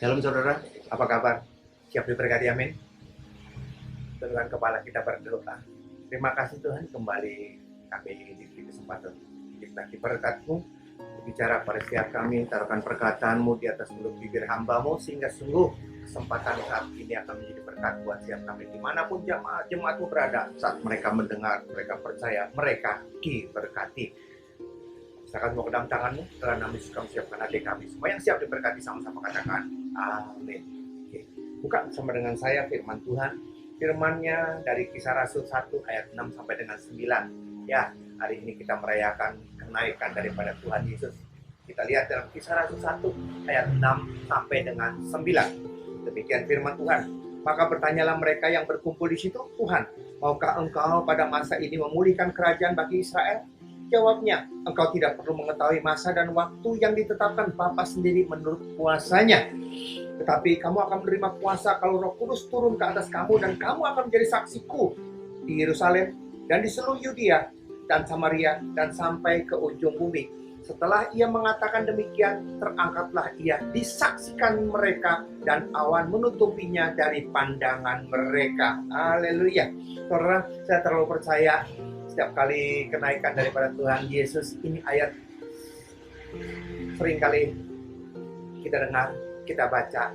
Shalom saudara, apa kabar? Siap diberkati, amin. Dengan kepala kita berdoa. Terima kasih Tuhan, kembali kami diberi kesempatan lagi berkat-Mu, bicara pada setiap kami, taruhkan perkataan-Mu di atas mulut bibir hamba-Mu, sehingga sungguh kesempatan saat ini akan menjadi berkat buat setiap kami, dimanapun jemaat-Mu berada, saat mereka mendengar, mereka percaya, mereka diberkati. Silakan mau ke dalam tangan-Mu, telah kami suka siapkan hati kami. Semua yang siap diberkati sama-sama katakan, amin. Oke. Buka bersama dengan saya firman Tuhan. Firman-Nya dari Kisah Rasul 1 ayat 6 sampai dengan 9. Ya, hari ini kita merayakan kenaikan daripada Tuhan Yesus. Kita lihat dalam Kisah Rasul 1 ayat 6 sampai dengan 9. Demikian firman Tuhan. Maka bertanyalah mereka yang berkumpul di situ, Tuhan, maukah Engkau pada masa ini memulihkan kerajaan bagi Israel? Jawabnya, engkau tidak perlu mengetahui masa dan waktu yang ditetapkan Bapa sendiri menurut kuasanya. Tetapi kamu akan menerima kuasa kalau Roh Kudus turun ke atas kamu, dan kamu akan menjadi saksiku di Yerusalem dan di seluruh Yudea dan Samaria dan sampai ke ujung bumi. Setelah ia mengatakan demikian, terangkatlah ia, disaksikan mereka, dan awan menutupinya dari pandangan mereka. Haleluya. Saudara, saya terlalu percaya setiap kali kenaikan daripada Tuhan Yesus, ini ayat seringkali kita dengar, kita baca.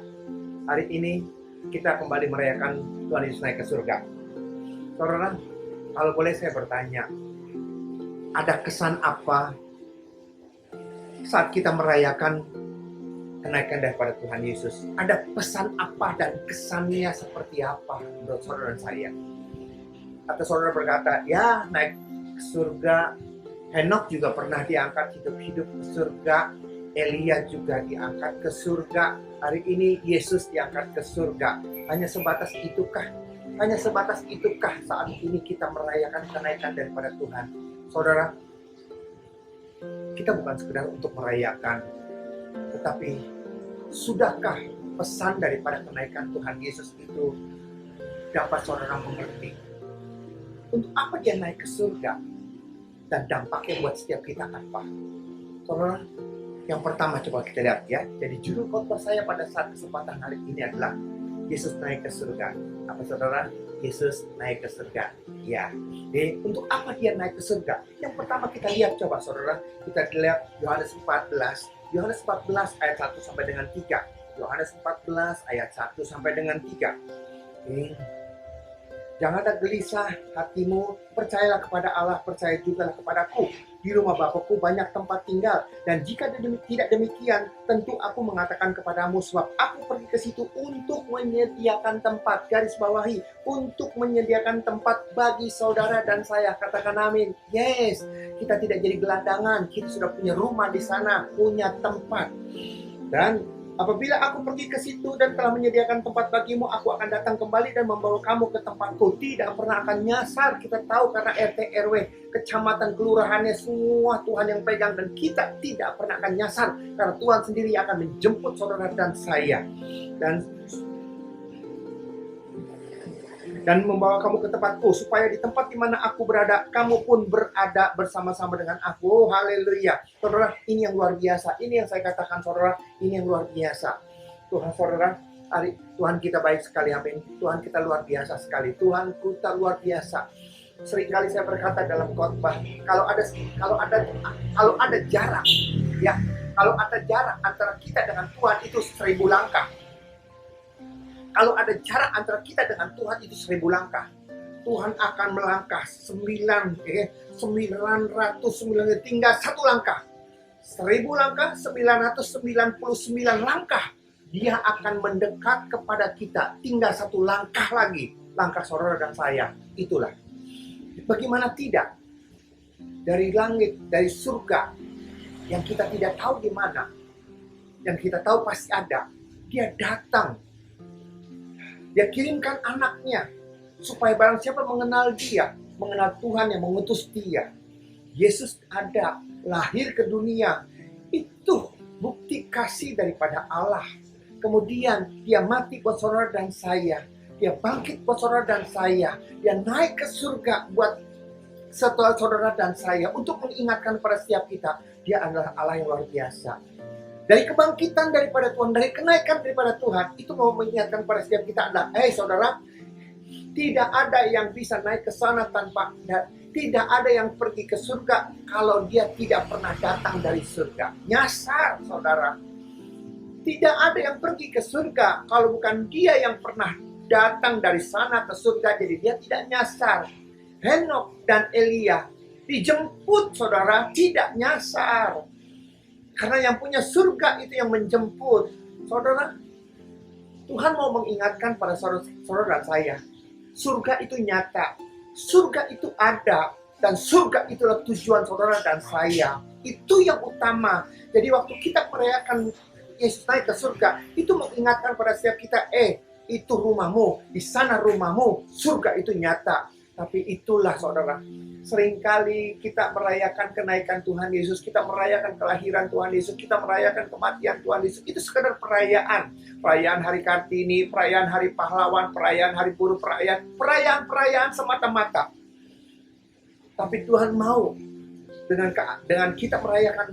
Hari ini kita kembali merayakan Tuhan Yesus naik ke surga. Saudara, kalau boleh saya bertanya, ada kesan apa saat kita merayakan kenaikan daripada Tuhan Yesus? Ada pesan apa dan kesannya seperti apa menurut saudara dan saya? Atau saudara berkata, ya naik ke surga, Henok juga pernah diangkat hidup-hidup ke surga, Elia juga diangkat ke surga, hari ini Yesus diangkat ke surga. Hanya sebatas itukah? Hanya sebatas itukah saat ini kita merayakan kenaikan daripada Tuhan? Saudara, kita bukan sekedar untuk merayakan, tetapi sudahkah pesan daripada kenaikan Tuhan Yesus itu dapat saudara mengerti? Untuk apa dia naik ke surga? Dan dampaknya buat setiap kita apa? Saudara, yang pertama coba kita lihat ya. Jadi judul khotbah saya pada saat kesempatan hari ini adalah Yesus naik ke surga. Apa saudara? Yesus naik ke surga. Ya. Jadi untuk apa dia naik ke surga? Yang pertama kita lihat coba saudara. Kita lihat Yohanes 14. Yohanes 14 ayat 1 sampai dengan 3. Yohanes 14 ayat 1 sampai dengan 3. Jangan ada gelisah hatimu, percayalah kepada Allah, percaya juga kepadaku. Di rumah Bapakku banyak tempat tinggal, dan jika tidak demikian, tentu aku mengatakan kepadamu, sebab aku pergi ke situ untuk menyediakan tempat, garis bawahi, untuk menyediakan tempat bagi saudara dan saya. Katakan amin. Yes, kita tidak jadi gelandangan, kita sudah punya rumah di sana, punya tempat. Dan apabila aku pergi ke situ dan telah menyediakan tempat bagimu, aku akan datang kembali dan membawa kamu ke tempatku. Tidak pernah akan nyasar, kita tahu karena RT, RW, kecamatan, kelurahannya semua Tuhan yang pegang. Dan kita tidak pernah akan nyasar, karena Tuhan sendiri akan menjemput saudara dan saya. Dan membawa kamu ke tempatku, supaya di tempat di mana aku berada, kamu pun berada bersama-sama dengan aku. Oh, haleluya. Saudara, ini yang luar biasa. Ini yang saya katakan saudara, ini yang luar biasa. Tuhan saudara, Tuhan kita baik sekali, amin. Tuhan kita luar biasa sekali. Tuhan kita luar biasa. Seringkali saya berkata dalam khotbah, kalau ada jarak, ya, kalau ada jarak antara kita dengan Tuhan itu 1000 langkah. Kalau ada jarak antara kita dengan Tuhan itu 1000 langkah. Tuhan akan melangkah 900, tinggal 1 langkah. 1000 langkah, 999 langkah. Dia akan mendekat kepada kita. Tinggal 1 langkah lagi. Langkah saudara dan saya. Itulah. Bagaimana tidak? Dari langit, dari surga, yang kita tidak tahu di mana, yang kita tahu pasti ada. Dia datang. Dia kirimkan anaknya, supaya barang siapa mengenal dia, mengenal Tuhan yang mengutus dia. Yesus ada, lahir ke dunia. Itu bukti kasih daripada Allah. Kemudian dia mati buat saudara dan saya. Dia bangkit buat saudara dan saya. Dia naik ke surga buat setelah saudara dan saya. Untuk mengingatkan pada setiap kita, dia adalah Allah yang luar biasa. Dari kebangkitan daripada Tuhan, dari kenaikan daripada Tuhan, itu mau mengingatkan pada setiap kita adalah, saudara, tidak ada yang bisa naik ke sana tanpa, tidak ada yang pergi ke surga kalau dia tidak pernah datang dari surga. Nyasar, saudara. Tidak ada yang pergi ke surga kalau bukan dia yang pernah datang dari sana ke surga, jadi dia tidak nyasar. Henok dan Elia dijemput, saudara, tidak nyasar. Karena yang punya surga itu yang menjemput. Saudara, Tuhan mau mengingatkan pada saudara saya, surga itu nyata, surga itu ada, dan surga itulah tujuan saudara dan saya. Itu yang utama. Jadi waktu kita merayakan Yesus naik ke surga, itu mengingatkan pada setiap kita, itu rumahmu, di sana rumahmu, surga itu nyata. Tapi itulah saudara, seringkali kita merayakan kenaikan Tuhan Yesus, kita merayakan kelahiran Tuhan Yesus, kita merayakan kematian Tuhan Yesus. Itu sekedar perayaan. Perayaan Hari Kartini, perayaan Hari Pahlawan, perayaan Hari Buruh, perayaan semata-mata. Tapi Tuhan mau dengan kita merayakan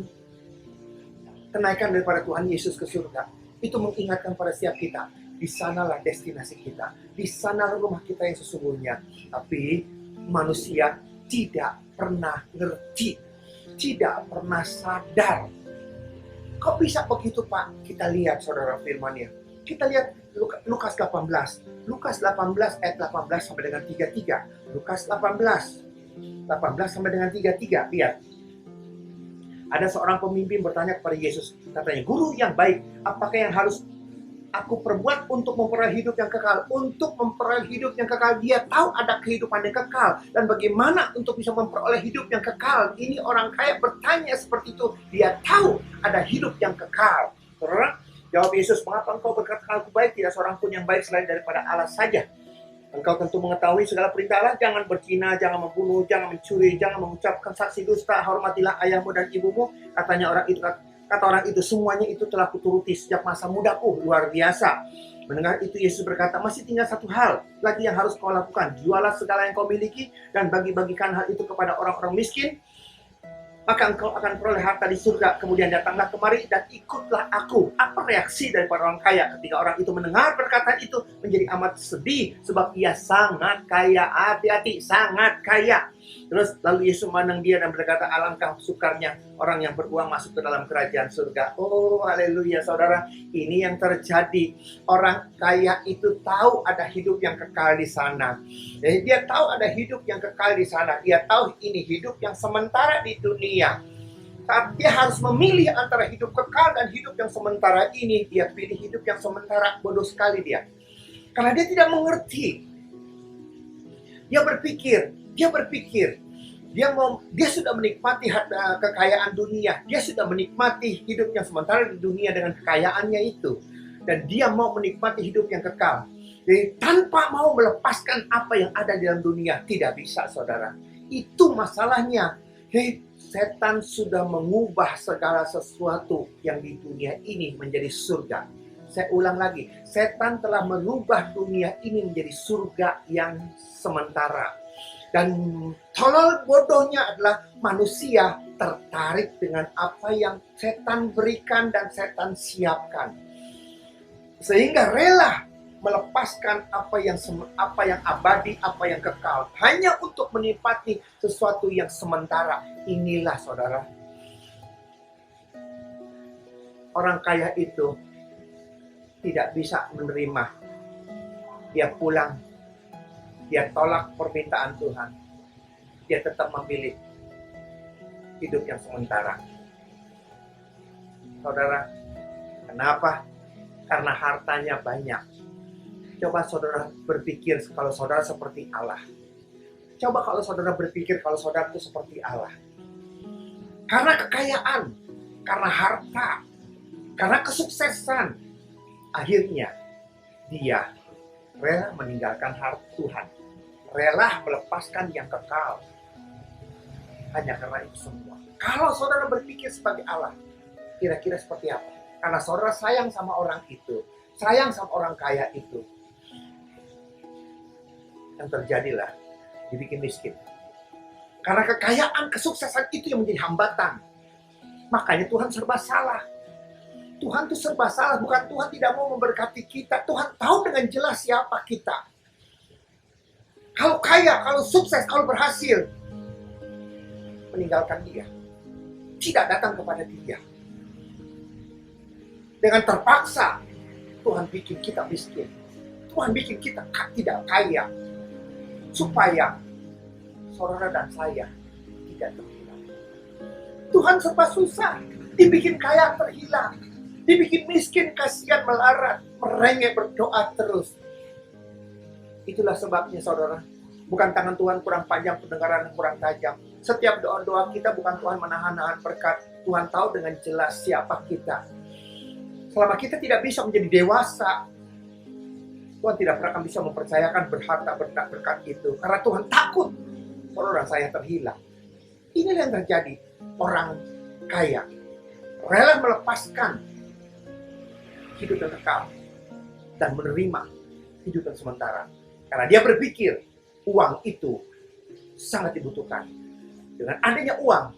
kenaikan daripada Tuhan Yesus ke surga, itu mengingatkan pada setiap kita, di sanalah destinasi kita, di sanalah rumah kita yang sesungguhnya. Tapi manusia tidak pernah ngerti, tidak pernah sadar. Kok bisa begitu, Pak? Kita lihat saudara firman-Nya. Kita lihat Lukas 18. Lukas 18 ayat 18 sampai dengan 33. Lukas 18 sampai dengan 33. Lihat. Ada seorang pemimpin bertanya kepada Yesus, katanya, "Guru yang baik, apakah yang harus aku perbuat untuk memperoleh hidup yang kekal?" Untuk memperoleh hidup yang kekal, dia tahu ada kehidupan yang kekal. Dan bagaimana untuk bisa memperoleh hidup yang kekal? Ini orang kaya bertanya seperti itu. Dia tahu ada hidup yang kekal. Saudara, jawab Yesus, "Mengapa engkau berkata aku baik? Tidak seorang pun yang baik selain daripada Allah saja. Engkau tentu mengetahui segala perintah Allah, jangan berzina, jangan membunuh, jangan mencuri, jangan mengucapkan saksi dusta, hormatilah ayahmu dan ibumu." Katanya orang itu, kata orang itu, "Semuanya itu telah kuturuti sejak masa mudaku." Luar biasa. Mendengar itu Yesus berkata, "Masih tinggal satu hal lagi yang harus kau lakukan. Jualah segala yang kau miliki dan bagi-bagikan hal itu kepada orang-orang miskin. Maka engkau akan peroleh harta di surga. Kemudian datanglah kemari dan ikutlah aku." Apa reaksi daripada orang kaya ketika orang itu mendengar perkataan itu? Menjadi amat sedih sebab ia sangat kaya. Hati-hati, sangat kaya. Terus lalu Yesus memandang dia dan berkata, "Alangkah sukarnya orang yang beruang masuk ke dalam kerajaan surga." Oh, haleluya saudara. Ini yang terjadi. Orang kaya itu tahu ada hidup yang kekal di sana. Jadi dia tahu ada hidup yang kekal di sana. Dia tahu ini hidup yang sementara di dunia. Saat dia harus memilih antara hidup kekal dan hidup yang sementara ini, dia pilih hidup yang sementara. Bodoh sekali dia. Karena dia tidak mengerti. Dia berpikir, dia sudah menikmati kekayaan dunia. Dia sudah menikmati hidup yang sementara di dunia dengan kekayaannya itu. Dan dia mau menikmati hidup yang kekal. Jadi tanpa mau melepaskan apa yang ada di dalam dunia, tidak bisa saudara. Itu masalahnya. Setan sudah mengubah segala sesuatu yang di dunia ini menjadi surga. Saya ulang lagi, setan telah merubah dunia ini menjadi surga yang sementara. Dan tolol bodohnya adalah manusia tertarik dengan apa yang setan berikan dan setan siapkan. Sehingga rela melepaskan apa yang abadi, apa yang kekal, hanya untuk menikmati sesuatu yang sementara. Inilah saudara, orang kaya itu tidak bisa menerima. Dia pulang, dia tolak permintaan Tuhan. Dia tetap memilih hidup yang sementara. Saudara, kenapa? Karena hartanya banyak. Coba saudara berpikir kalau saudara seperti Allah. Coba kalau saudara berpikir kalau saudara itu seperti Allah. Karena kekayaan, karena harta, karena kesuksesan, akhirnya dia rela meninggalkan harta Tuhan, rela melepaskan yang kekal hanya karena itu semua. Kalau saudara berpikir sebagai Allah, kira-kira seperti apa? Karena saudara sayang sama orang itu, sayang sama orang kaya itu, yang terjadilah dibikin miskin. Karena kekayaan, kesuksesan itu yang menjadi hambatan. Makanya Tuhan serba salah. Tuhan itu serba salah, bukan Tuhan tidak mau memberkati kita. Tuhan tahu dengan jelas siapa kita. Kalau kaya, kalau sukses, kalau berhasil, meninggalkan dia. Tidak datang kepada dia. Dengan terpaksa, Tuhan bikin kita miskin. Tuhan bikin kita tidak kaya. Supaya saudara dan saya tidak terhilang. Tuhan serba susah. Dibikin kaya terhilang. Dibikin miskin, kasihan, melarat, merengek, berdoa terus. Itulah sebabnya saudara. Bukan tangan Tuhan kurang panjang, pendengaran kurang tajam. Setiap doa-doa kita bukan Tuhan menahan-nahan berkat. Tuhan tahu dengan jelas siapa kita. Selama kita tidak bisa menjadi dewasa, Tuhan tidak pernah akan bisa mempercayakan berharta berkat itu. Karena Tuhan takut saudara saya terhilang. Inilah yang terjadi. Orang kaya rela melepaskan hidup yang kekal dan menerima hidup yang sementara. Karena dia berpikir uang itu sangat dibutuhkan. Dengan adanya uang,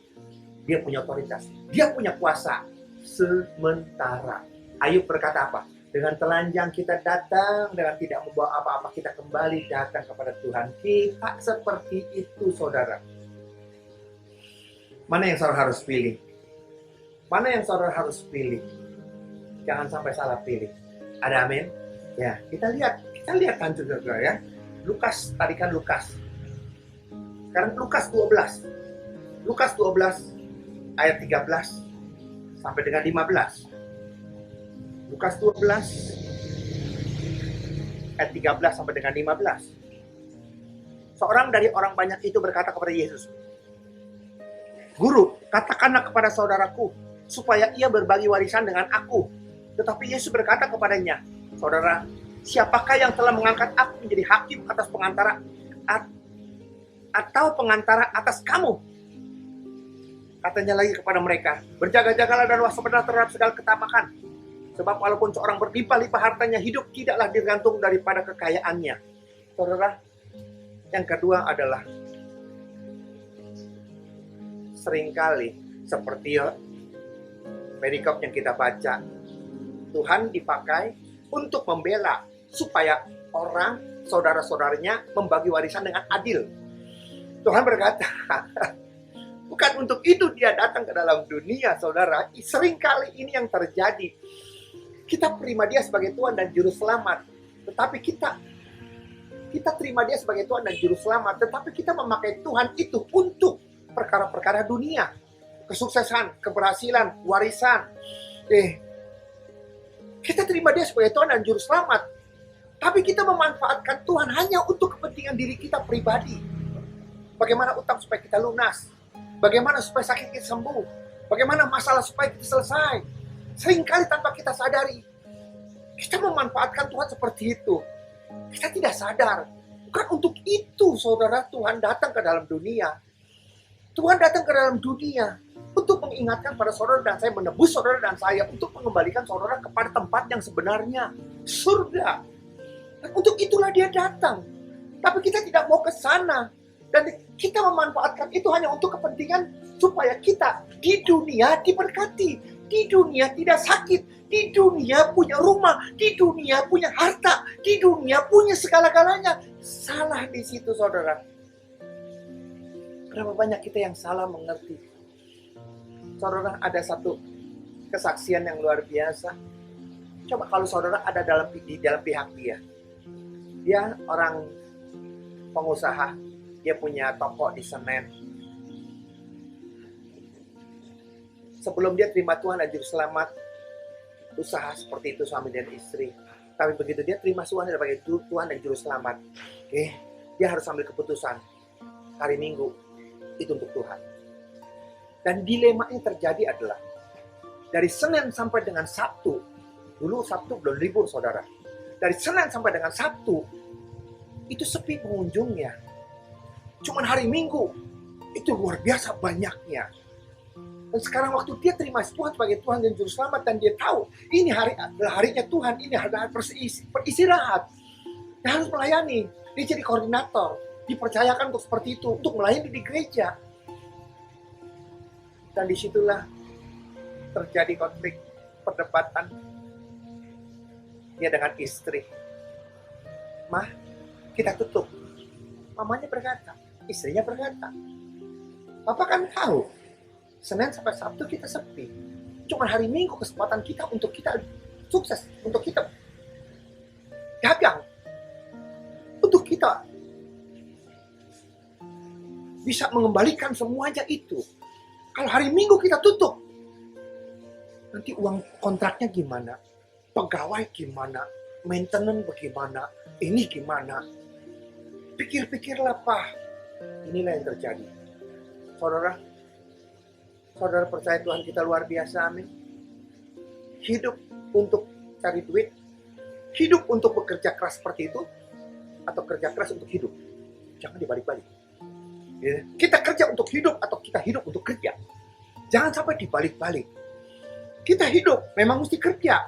dia punya otoritas, dia punya kuasa sementara. Ayub berkata apa? Dengan telanjang kita datang, dengan tidak membawa apa-apa kita kembali datang kepada Tuhan. Kita seperti itu saudara. Mana yang saudara harus pilih? Mana yang saudara harus pilih? Jangan sampai salah pilih. Ada amin? Ya, kita lihat kan juga ya. Lukas, tadi kan Lukas. Sekarang Lukas 12. Lukas 12 ayat 13 sampai dengan 15. Lukas 12 ayat 13 sampai dengan 15. Seorang dari orang banyak itu berkata kepada Yesus, "Guru, katakanlah kepada saudaraku supaya ia berbagi warisan dengan aku." Tetapi Yesus berkata kepadanya, "Saudara, siapakah yang telah mengangkat aku menjadi hakim atas pengantara atau pengantara atas kamu?" Katanya lagi kepada mereka, "Berjaga-jagalah dan waspada terhadap segala ketamakan. Sebab walaupun seorang berlimpah-limpah hartanya, hidup tidaklah digantung daripada kekayaannya." Saudara, yang kedua adalah seringkali seperti perikop yang kita baca, Tuhan dipakai untuk membela supaya orang, saudara-saudaranya membagi warisan dengan adil. Tuhan berkata, bukan untuk itu dia datang ke dalam dunia, saudara. Seringkali ini yang terjadi. Kita terima dia sebagai Tuhan dan Juru Selamat. Tetapi kita terima dia sebagai Tuhan dan Juru Selamat. Tetapi kita memakai Tuhan itu untuk perkara-perkara dunia. Kesuksesan, keberhasilan, warisan. Kita terima dia sebagai Tuhan dan Juru Selamat. Tapi kita memanfaatkan Tuhan hanya untuk kepentingan diri kita pribadi. Bagaimana utang supaya kita lunas. Bagaimana supaya sakit kita sembuh. Bagaimana masalah supaya kita selesai. Seringkali tanpa kita sadari. Kita memanfaatkan Tuhan seperti itu. Kita tidak sadar. Bukan untuk itu saudara Tuhan datang ke dalam dunia. Tuhan datang ke dalam dunia untuk mengingatkan pada saudara dan saya, menebus saudara dan saya, untuk mengembalikan saudara kepada tempat yang sebenarnya, surga. Dan untuk itulah dia datang. Tapi kita tidak mau ke sana. Dan kita memanfaatkan itu hanya untuk kepentingan supaya kita di dunia diberkati. Di dunia tidak sakit. Di dunia punya rumah. Di dunia punya harta. Di dunia punya segala-galanya. Salah di situ saudara. Berapa banyak kita yang salah mengerti. Saudara, ada satu kesaksian yang luar biasa. Coba kalau saudara ada di dalam pihak dia. Dia orang pengusaha. Dia punya toko di Senen. Sebelum dia terima Tuhan dan Juru Selamat, usaha seperti itu suami dan istri. Tapi begitu dia terima Tuhan sebagai Tuhan dan Juru Selamat, dia harus ambil keputusan. Hari Minggu itu untuk Tuhan. Dan dilema yang terjadi adalah dari Senin sampai dengan Sabtu. Dulu Sabtu belum libur saudara. Dari Senin sampai dengan Sabtu itu sepi pengunjungnya. Cuman hari Minggu itu luar biasa banyaknya. Dan sekarang waktu dia terima Tuhan sebagai Tuhan dan Juru Selamat, dan dia tahu ini hari adalah harinya Tuhan, ini adalah beristirahat. Dia harus melayani. Dia jadi koordinator, dipercayakan untuk seperti itu, untuk melayani di gereja. Dan disitulah terjadi konflik perdebatan dia dengan istri. Mah, kita tutup. Mamanya berkata, istrinya berkata, Papa kan tahu, Senin sampai Sabtu kita sepi. Cuma hari Minggu kesempatan kita untuk kita sukses, untuk kita dagang, untuk kita bisa mengembalikan semuanya itu. Kalau hari Minggu kita tutup, nanti uang kontraknya gimana? Pegawai gimana? Maintenance bagaimana? Ini gimana? Pikir-pikirlah, Pak. Inilah yang terjadi. Saudara percaya Tuhan kita luar biasa, amin. Hidup untuk cari duit, hidup untuk bekerja keras seperti itu, atau kerja keras untuk hidup. Jangan dibalik-balik. Ya. Kita kerja untuk hidup atau kita hidup untuk kerja. Jangan sampai dibalik-balik. Kita hidup memang mesti kerja,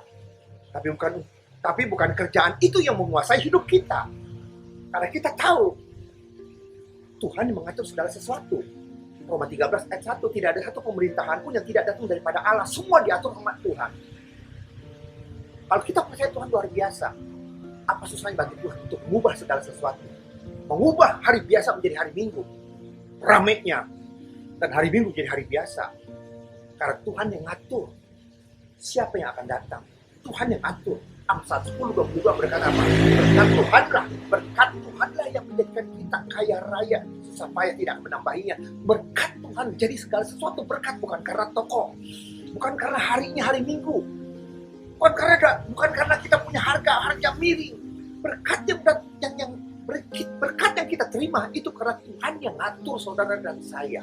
tapi bukan kerjaan itu yang menguasai hidup kita. Karena kita tahu Tuhan yang mengatur segala sesuatu. Roma 13 ayat 1, tidak ada satu pemerintahan pun yang tidak datang daripada Allah. Semua diatur sama Tuhan. Kalau kita percaya Tuhan luar biasa, apa susahnya bagi Tuhan untuk mengubah segala sesuatu? Mengubah hari biasa menjadi hari Minggu. Ramenya. Dan hari Minggu jadi hari biasa. Karena Tuhan yang ngatur siapa yang akan datang. Tuhan yang atur. Amsal 10:22 berkata apa? Berkat Tuhanlah yang menjadikan kita kaya raya supaya tidak menambahinya. Berkat Tuhan jadi segala sesuatu berkat, bukan karena toko, bukan karena harinya hari Minggu, bukan karena kita punya harga miring. Berkat yang kita terima itu karena Tuhan yang ngatur saudara dan saya.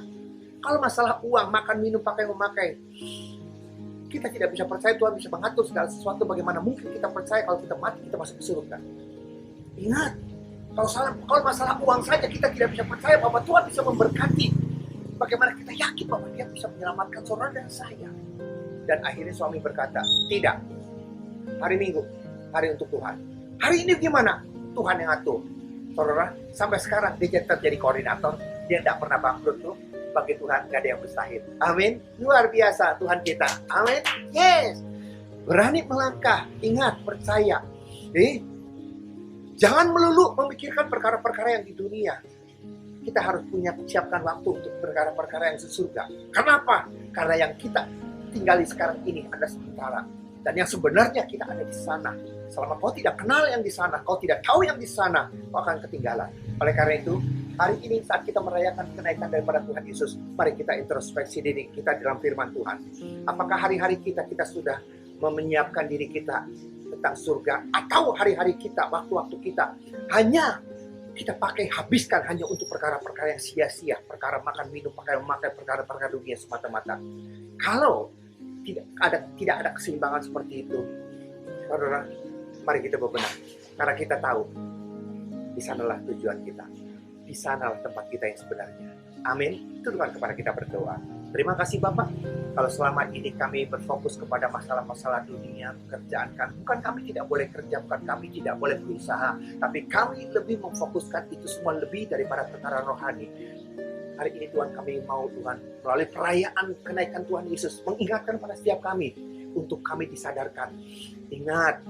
Kalau masalah uang, makan, minum, pakai, memakai, kita tidak bisa percaya Tuhan bisa mengatur segala sesuatu. Bagaimana mungkin kita percaya kalau kita mati kita masuk ke surga? Ingat, kalau masalah uang saja kita tidak bisa percaya bahwa Tuhan bisa memberkati. Bagaimana kita yakin bahwa Dia bisa menyelamatkan saudara dan saya? Dan akhirnya suami berkata, tidak. Hari Minggu, hari untuk Tuhan. Hari ini gimana? Tuhan yang atur. Saudara, sampai sekarang dia tetap jadi koordinator. Dia tidak pernah bangkrut tuh. Bagi Tuhan gak ada yang mustahil. Amin. Luar biasa Tuhan kita. Amin. Yes. Berani melangkah. Ingat, percaya. Jangan melulu memikirkan perkara-perkara yang di dunia. Kita harus siapkan waktu untuk perkara-perkara yang di surga. Kenapa? Karena yang kita tinggali sekarang ini adalah sementara. Dan yang sebenarnya kita ada di sana. Selama kau tidak kenal yang di sana, kau tidak tahu yang di sana, kau akan ketinggalan. Oleh karena itu, hari ini saat kita merayakan kenaikan daripada Tuhan Yesus, mari kita introspeksi diri kita dalam firman Tuhan. Apakah hari-hari kita sudah menyiapkan diri kita tentang surga, atau hari-hari kita, waktu-waktu kita hanya kita habiskan hanya untuk perkara-perkara yang sia-sia, perkara makan, minum, pakai, memakai, perkara-perkara dunia semata-mata. Kalau tidak ada keseimbangan seperti itu, saudara, mari kita bebenah. Karena kita tahu di sanalah tujuan kita. Di sanalah tempat kita yang sebenarnya. Amin. Tundukkan kepada kita berdoa. Terima kasih Bapak. Kalau selama ini kami berfokus kepada masalah-masalah dunia, pekerjaan kami. Bukan kami tidak boleh kerja, bukan kami tidak boleh berusaha. Tapi kami lebih memfokuskan itu semua lebih daripada perkara rohani. Hari ini Tuhan kami mau Tuhan melalui perayaan kenaikan Tuhan Yesus mengingatkan pada setiap kami untuk kami disadarkan. Ingat,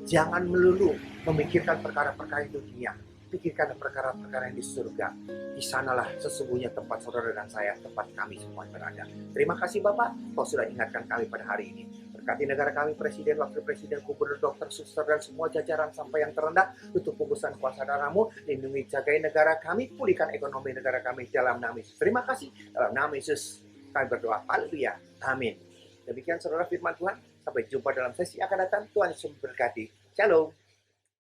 jangan melulu memikirkan perkara-perkara di dunia. Pikirkan perkara-perkara yang di surga. Di sanalah sesungguhnya tempat saudara dan saya, tempat kami semua berada. Terima kasih Bapak, Kau sudah ingatkan kami pada hari ini. Berkati negara kami, Presiden, Wakil Presiden, Gubernur, Dokter, Suster, dan semua jajaran sampai yang terendah. Tutup bungkusan kuasa darah-Mu, lindungi, jagai negara kami, pulihkan ekonomi negara kami dalam nama Yesus. Terima kasih, dalam nama Yesus kami berdoa. Haleluya. Amin. Demikian saudara firman Tuhan. Sampai jumpa dalam sesi akan datang. Tuhan Yesus memberkati. Shalom.